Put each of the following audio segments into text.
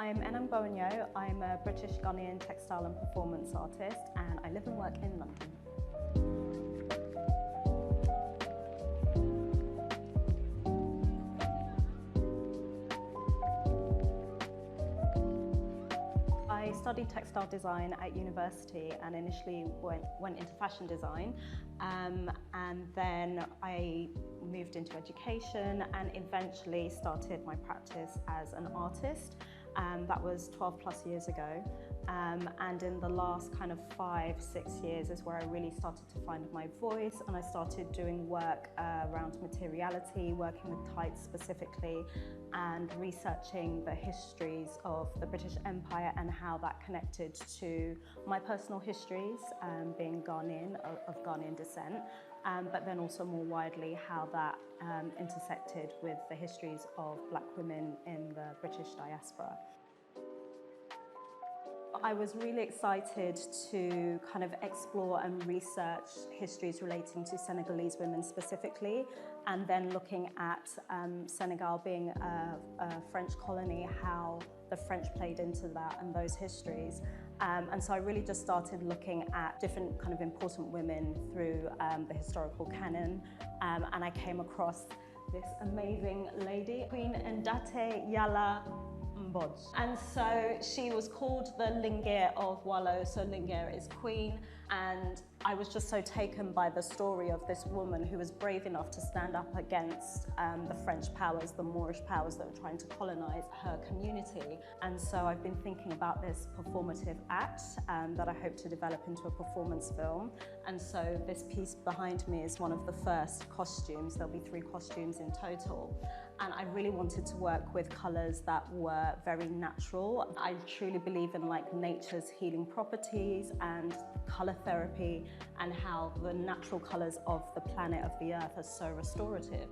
I'm Enam Bowenyo. I'm a British Ghanaian textile and performance artist, and I live and work in London. I studied textile design at university and initially went into fashion design, and then I moved into education and eventually started my practice as an artist. That was 12 plus years ago, and in the last kind of 5-6 years is where I really started to find my voice, and I started doing work around materiality, working with tights specifically, and researching the histories of the British Empire and how that connected to my personal histories, being Ghanaian, of Ghanaian descent, but then also more widely how that intersected with the histories of Black women in the British diaspora. I was really excited to kind of explore and research histories relating to Senegalese women specifically, and then looking at Senegal being a French colony, how the French played into that and those histories. And so I really just started looking at different kind of important women through the historical canon, and I came across this amazing lady, Queen Ndate Yala Mbodj. And so she was called the Lingere of Wallo, so Lingere is queen, and I was just so taken by the story of this woman who was brave enough to stand up against the French powers, the Moorish powers that were trying to colonize her community. And so I've been thinking about this performative act that I hope to develop into a performance film. And so this piece behind me is one of the first costumes. There'll be 3 costumes in total. And I really wanted to work with colors that were very natural. I truly believe in like nature's healing properties and color therapy, and how the natural colors of the planet, of the earth, are so restorative.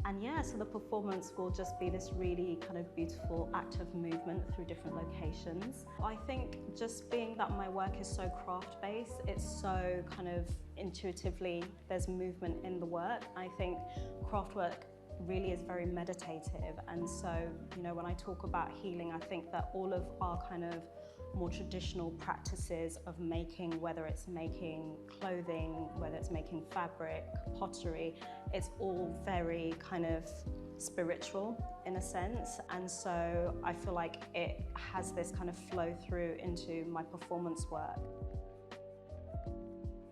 And yeah, so the performance will just be this really kind of beautiful act of movement through different locations. I think just being that my work is so craft-based, it's so kind of intuitively, there's movement in the work. I think craft work really is very meditative, and so, you know, when I talk about healing, I think that all of our kind of more traditional practices of making, whether it's making clothing, whether it's making fabric, pottery, it's all very kind of spiritual in a sense. And so I feel like it has this kind of flow through into my performance work.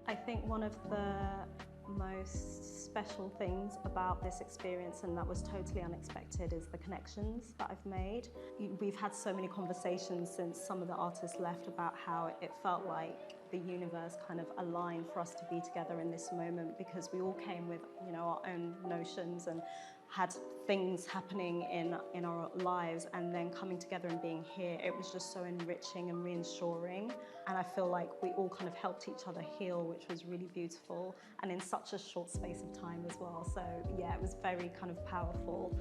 I think one of the most special things about this experience, and that was totally unexpected, is the connections that I've made. We've had so many conversations since some of the artists left about how it felt like the universe kind of aligned for us to be together in this moment, because we all came with, you know, our own notions and had things happening in our lives, and then coming together and being here, it was just so enriching and reassuring. And I feel like we all kind of helped each other heal, which was really beautiful, and in such a short space of time as well. So yeah, it was very kind of powerful.